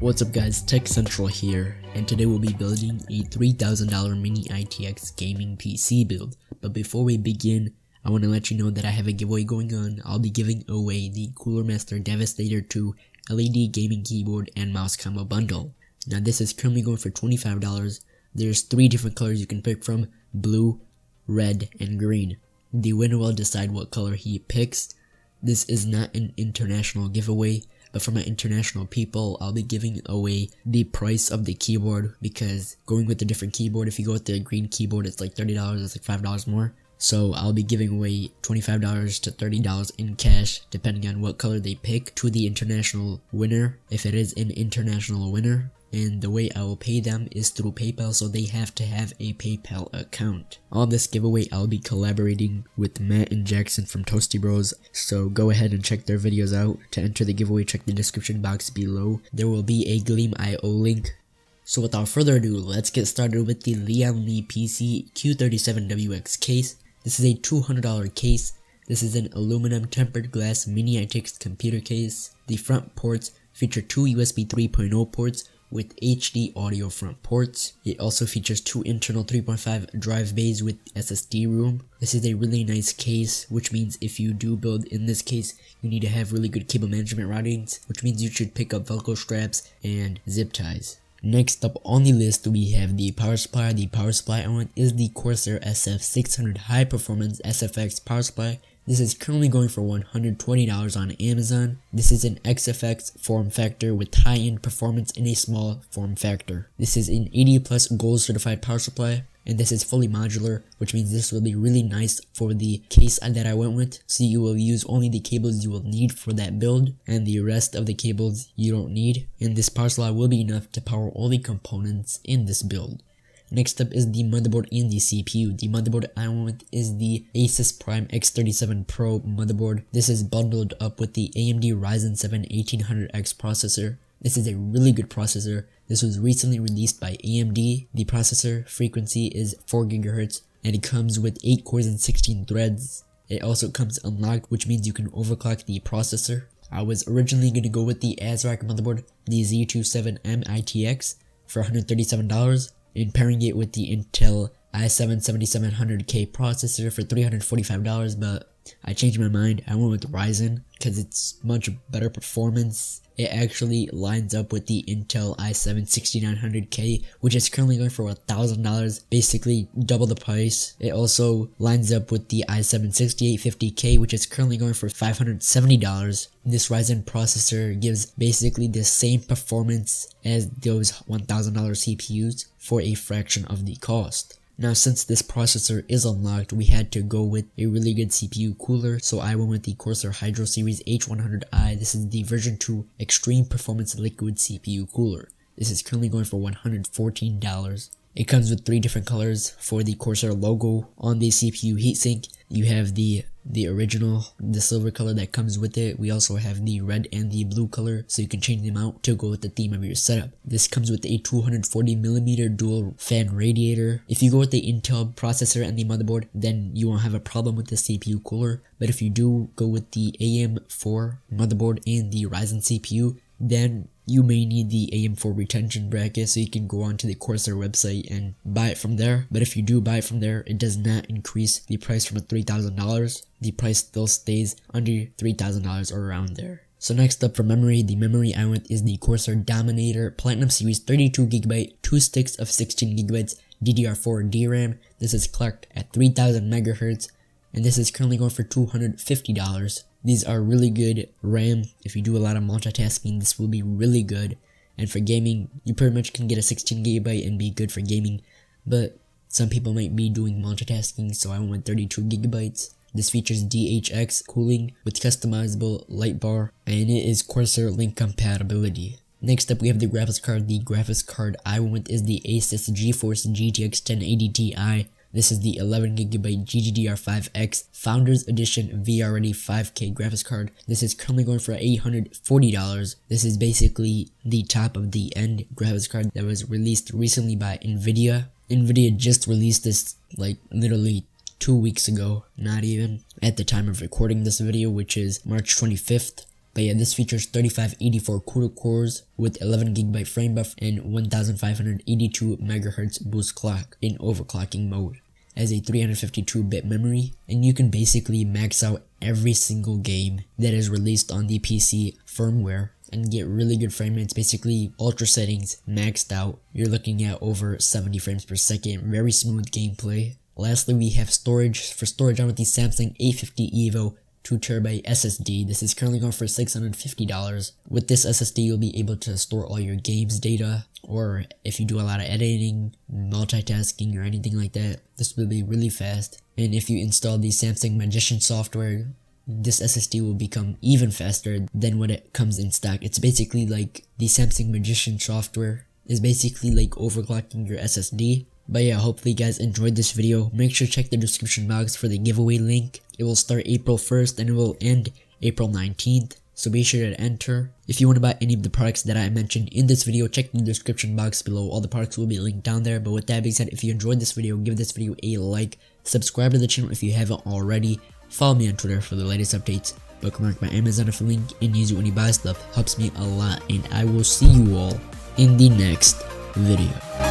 What's up guys, Tech Central here, and today we'll be building a $3,000 Mini-ITX gaming PC build. But before we begin, I want to let you know that I have a giveaway going on. I'll be giving away the Cooler Master Devastator 2 LED gaming keyboard and mouse combo bundle. Now this is currently going for $25. There's 3 different colors you can pick from: blue, red, and green. The winner will decide what color he picks. This is not an international giveaway, but for my international people, I'll be giving away the price of the keyboard, because going with a different keyboard, if you go with the green keyboard, it's like $30, it's like $5 more. So I'll be giving away $25 to $30 in cash, depending on what color they pick, to the international winner, if it is an international winner. And the way I will pay them is through PayPal, so they have to have a PayPal account. On this giveaway, I'll be collaborating with Matt and Jackson from Toasty Bros, so go ahead and check their videos out. To enter the giveaway, check the description box below. There will be a Gleam.io link. So without further ado, let's get started with the Leon Lee PC Q37WX case. This is a $200 case. This is an aluminum tempered glass Mini-ITX computer case. The front ports feature 2 USB 3.0 ports with HD audio front ports. It also features 2 internal 3.5 drive bays with SSD room. This is a really nice case, which means if you do build in this case, you need to have really good cable management routings, which means you should pick up Velcro straps and zip ties. Next up on the list, we have the power supply. The power supply I want is the Corsair SF600 High Performance SFX power supply. This is currently going for $120 on Amazon. This is an XFX form factor with high-end performance in a small form factor. This is an 80+ gold certified power supply, and this is fully modular, which means this will be really nice for the case that I went with. So you will use only the cables you will need for that build, and the rest of the cables you don't need. And this power supply will be enough to power all the components in this build. Next up is the motherboard and the CPU. The motherboard I went with is the Asus Prime X37 Pro motherboard. This is bundled up with the AMD Ryzen 7 1800X processor. This is a really good processor. This was recently released by AMD. The processor frequency is 4 GHz, and it comes with 8 cores and 16 threads. It also comes unlocked, which means you can overclock the processor. I was originally going to go with the ASRock motherboard, the Z27M-ITX, for $137. and pairing it with the Intel i7 7700K processor for $345, but I changed my mind. I went with Ryzen because it's much better performance. It actually lines up with the Intel i7 6900K, which is currently going for $1,000, basically double the price. It also lines up with the i7 6850K, which is currently going for $570. This Ryzen processor gives basically the same performance as those $1,000 CPUs for a fraction of the cost. Now, since this processor is unlocked, we had to go with a really good CPU cooler, so I went with the Corsair Hydro Series H100i. This is the version 2 Extreme Performance Liquid CPU cooler. This is currently going for $114. It comes with 3 different colors for the Corsair logo. On the CPU heatsink, you have the original, the silver color that comes with it. We also have the red and the blue color, so you can change them out to go with the theme of your setup. This comes with a 240mm dual fan radiator. If you go with the Intel processor and the motherboard, then you won't have a problem with the CPU cooler. But if you do go with the AM4 motherboard and the Ryzen CPU, then you may need the AM4 retention bracket, so you can go onto the Corsair website and buy it from there. But if you do buy it from there, it does not increase the price from $3,000. The price still stays under $3,000 or around there. So next up for memory, the memory I went is the Corsair Dominator Platinum Series 32GB, 2 sticks of 16GB DDR4 DRAM. This is clocked at 3000 MHz, and this is currently going for $250. These are really good RAM. If you do a lot of multitasking, this will be really good. And for gaming, you pretty much can get a 16GB and be good for gaming. But some people might be doing multitasking, so I went with 32GB. This features DHX cooling with customizable light bar, and it is Corsair Link compatibility. Next up, we have the graphics card. The graphics card I went with is the Asus GeForce GTX 1080 Ti. This is the 11GB GDDR5X Founders Edition VR-ready 5K graphics card. This is currently going for $840. This is basically the top of the end graphics card that was released recently by Nvidia. Nvidia just released this like literally 2 weeks ago, not even, at the time of recording this video, which is March 25th. But yeah, this features 3584 CUDA cores with 11GB frame buffer and 1582 MHz boost clock in overclocking mode, as a 352-bit memory, and you can basically max out every single game that is released on the PC firmware and get really good frame rates. Basically ultra settings maxed out. You're looking at over 70 frames per second, very smooth gameplay. Lastly, we have storage. For storage, I'm with the Samsung A50 EVO 2TB SSD. This is currently going for $650. With this SSD, you'll be able to store all your games data, or if you do a lot of editing, multitasking, or anything like that, this will be really fast. And if you install the Samsung Magician software, this SSD will become even faster than what it comes in stock. It's basically like the Samsung Magician software is basically like overclocking your SSD. But yeah, hopefully you guys enjoyed this video. Make sure to check the description box for the giveaway link. It will start April 1st and it will end April 19th. So be sure to enter. If you want to buy any of the products that I mentioned in this video, check the description box below. All the products will be linked down there. But with that being said, if you enjoyed this video, give this video a like. Subscribe to the channel if you haven't already. Follow me on Twitter for the latest updates. Bookmark my Amazon affiliate link and use it when you buy stuff. Helps me a lot. And I will see you all in the next video.